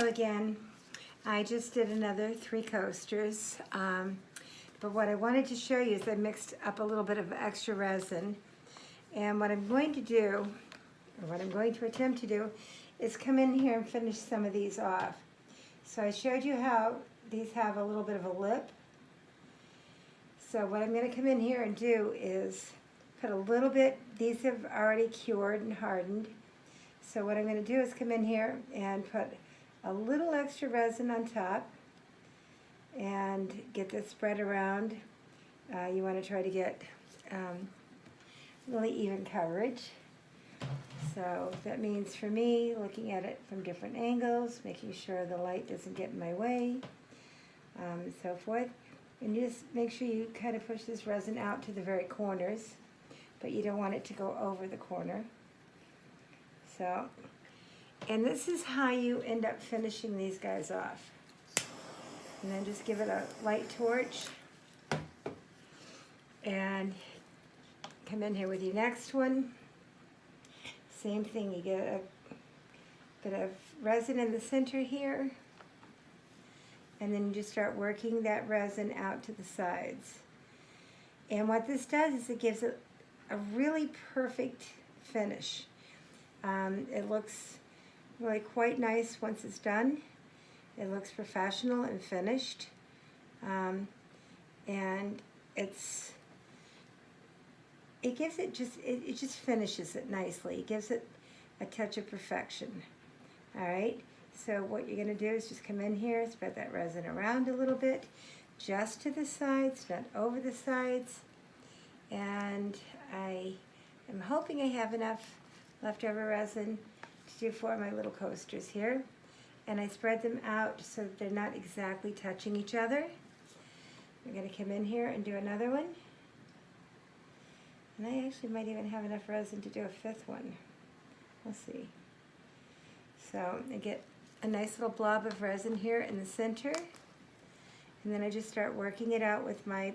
Hello again. I just did another 3 coasters, but what I wanted to show you is I mixed up a little bit of extra resin, and what I'm going to do, or what I'm going to attempt to do, is come in here and finish some of these off. So I showed you how these have a little bit of a lip. So what I'm going to come in here and do is put a little bit, these have already cured and hardened. So what I'm going to do is come in here and put a little extra resin on top and get this spread around. You want to try to get really even coverage. So that means for me, looking at it from different angles, making sure the light doesn't get in my way, and so forth. And you just make sure you kind of push this resin out to the very corners, but you don't want it to go over the corner. So, and this is how you end up finishing these guys off. And then just give it a light torch and come in here with your next one. Same thing, you get a bit of resin in the center here, and then you just start working that resin out to the sides. And what this does is it gives it a really perfect finish. It looks really quite nice once it's done. It looks professional and finished, and it gives it just it just finishes it nicely. It gives it a touch of perfection. All right. So what you're going to do is just come in here, spread that resin around a little bit, just to the sides, not over the sides. And I am hoping I have enough leftover resin to do 4 of my little coasters here. And I spread them out so that they're not exactly touching each other. We're going to come in here and do another one. And I actually might even have enough resin to do a 5th one. We'll see. So I get a nice little blob of resin here in the center. And then I just start working it out with my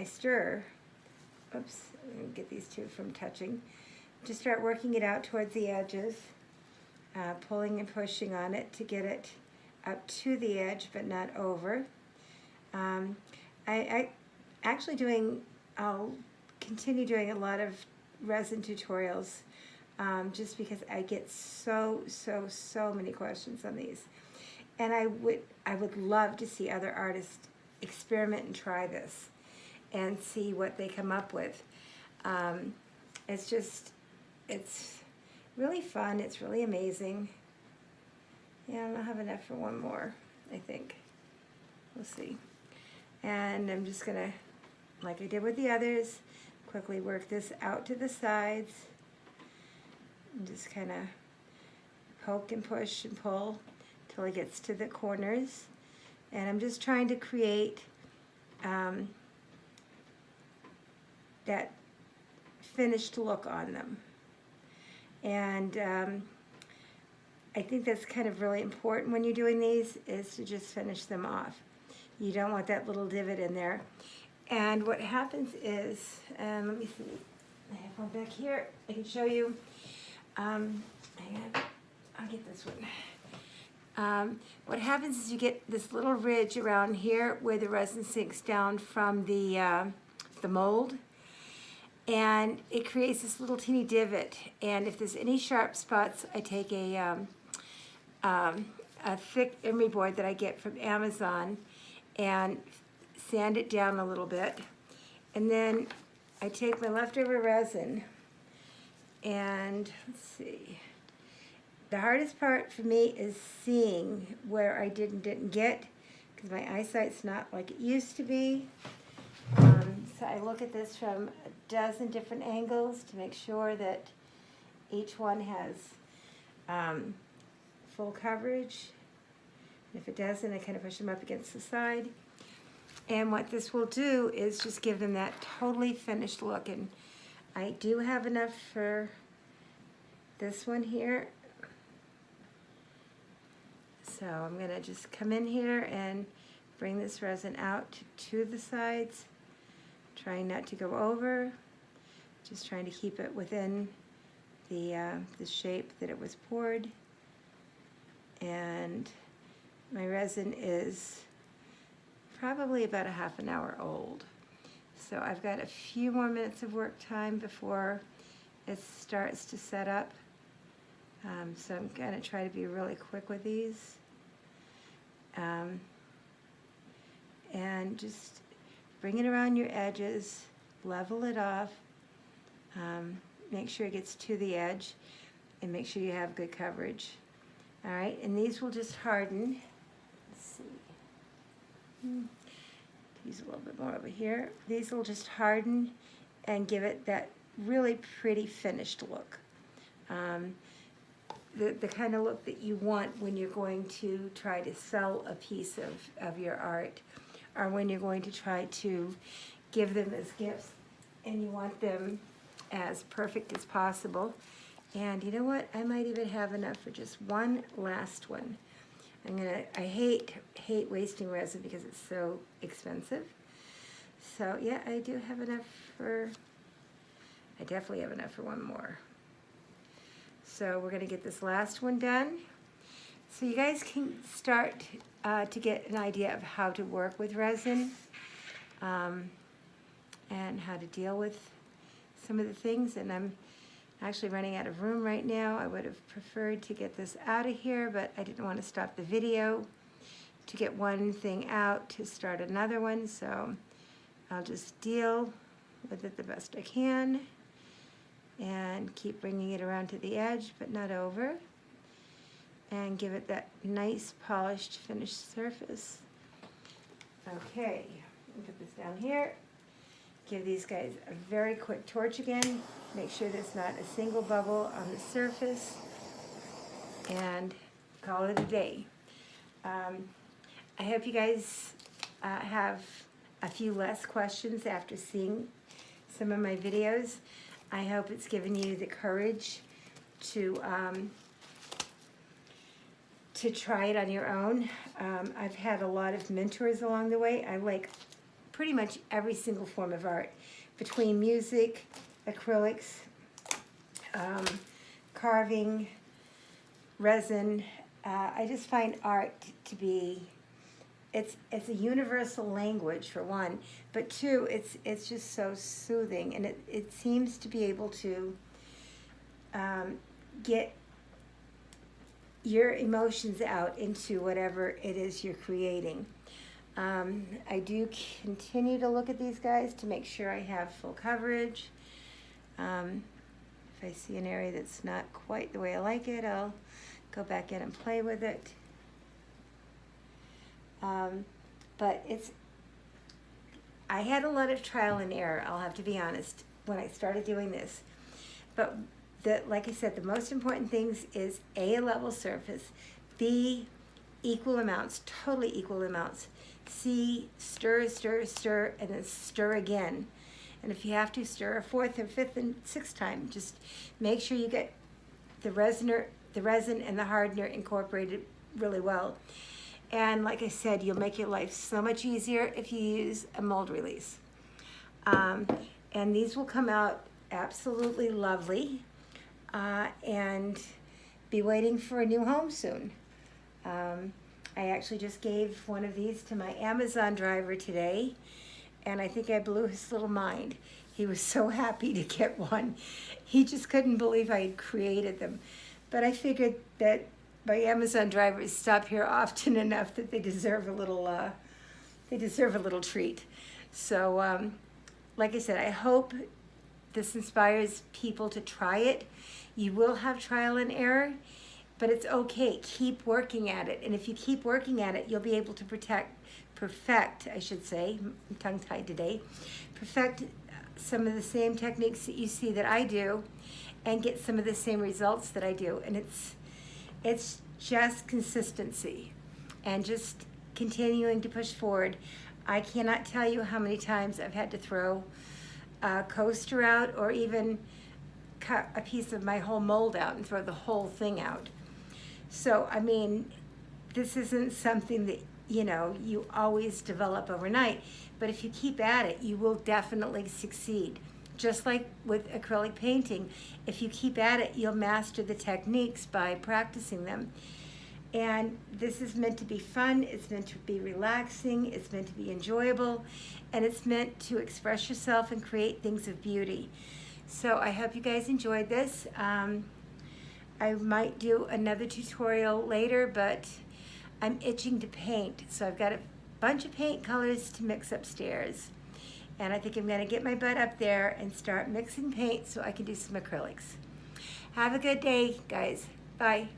stirrer. Oops, I'm going to get these two from touching. Just start working it out towards the edges, pulling and pushing on it to get it up to the edge but not over. I'll continue doing a lot of resin tutorials just because I get so many questions on these. And I would love to see other artists experiment and try this and see what they come up with. It's really fun. It's really amazing. Yeah, I'll have enough for one more, I think. We'll see. And I'm just going to, like I did with the others, quickly work this out to the sides. And just kind of poke and push and pull till it gets to the corners. And I'm just trying to create that finished look on them. And I think that's kind of really important when you're doing these, is to just finish them off. You don't want that little divot in there. And what happens is, let me see, I have one back here, I can show you. Hang on, I'll get this one. What happens is you get this little ridge around here where the resin sinks down from the mold. And it creates this little teeny divot, and if there's any sharp spots, I take a thick emery board that I get from Amazon and sand it down a little bit, and then I take my leftover resin and let's see. The hardest part for me is seeing where I didn't get, because my eyesight's not like it used to be. So I look at this from a dozen different angles to make sure that each one has full coverage. And if it doesn't, I kind of push them up against the side. And what this will do is just give them that totally finished look. And I do have enough for this one here. So I'm going to just come in here and bring this resin out to the sides. Trying not to go over, just trying to keep it within the shape that it was poured. And and my resin is probably about a half an hour old. So I've got a few more minutes of work time before it starts to set up. So I'm going to try to be really quick with these. And just bring it around your edges, level it off, make sure it gets to the edge, and make sure you have good coverage. All right, and these will just harden. Let's see. Use a little bit more over here. These will just harden and give it that really pretty finished look. The kind of look that you want when you're going to try to sell a piece of your art, or when you're going to try to give them as gifts, and you want them as perfect as possible. And you know what? I might even have enough for just one last one. I hate wasting resin because it's so expensive. So yeah, I do have enough for, I definitely have enough for one more. So we're gonna get this last one done. So you guys can start to get an idea of how to work with resin and how to deal with some of the things. And I'm actually running out of room right now. I would have preferred to get this out of here, but I didn't want to stop the video to get one thing out to start another one. So I'll just deal with it the best I can and keep bringing it around to the edge, but not over, and give it that nice polished finished surface. Okay, put this down here. Give these guys a very quick torch again. Make sure there's not a single bubble on the surface, and call it a day. I hope you guys have a few less questions after seeing some of my videos. I hope it's given you the courage to try it on your own. I've had a lot of mentors along the way. I like pretty much every single form of art, between music, acrylics, carving, resin. I just find art to be, it's a universal language for one, but two, it's just so soothing, and it seems to be able to get your emotions out into whatever it is you're creating. I do continue to look at these guys to make sure I have full coverage. If I see an area that's not quite the way I like it, I'll go back in and play with it. But I had a lot of trial and error, I'll have to be honest, when I started doing this. But like I said, the most important things is A, a level surface, B, equal amounts, totally equal amounts, C, stir, stir, stir, and then stir again. And if you have to, stir a fourth and fifth and sixth time. Just make sure you get the resin and the hardener incorporated really well. And like I said, you'll make your life so much easier if you use a mold release. And these will come out absolutely lovely and be waiting for a new home soon. I actually just gave one of these to my Amazon driver today, and I think I blew his little mind. He was so happy to get one. He just couldn't believe I had created them. But I figured that my Amazon drivers stop here often enough that they deserve a little treat. So, like I said, I hope this inspires people to try it. You will have trial and error, but it's okay. Keep working at it. And if you keep working at it, you'll be able to perfect, I should say, I'm tongue-tied today, perfect some of the same techniques that you see that I do and get some of the same results that I do. And it's just consistency and just continuing to push forward. I cannot tell you how many times I've had to throw a coaster out, or even cut a piece of my whole mold out and throw the whole thing out. So, I mean, this isn't something that, you know, you always develop overnight, but if you keep at it, you will definitely succeed. Just like with acrylic painting, if you keep at it, you'll master the techniques by practicing them. And this is meant to be fun, it's meant to be relaxing, it's meant to be enjoyable, and it's meant to express yourself and create things of beauty. So I hope you guys enjoyed this. I might do another tutorial later, but I'm itching to paint. So I've got a bunch of paint colors to mix upstairs. And I think I'm gonna get my butt up there and start mixing paint so I can do some acrylics. Have a good day, guys. Bye.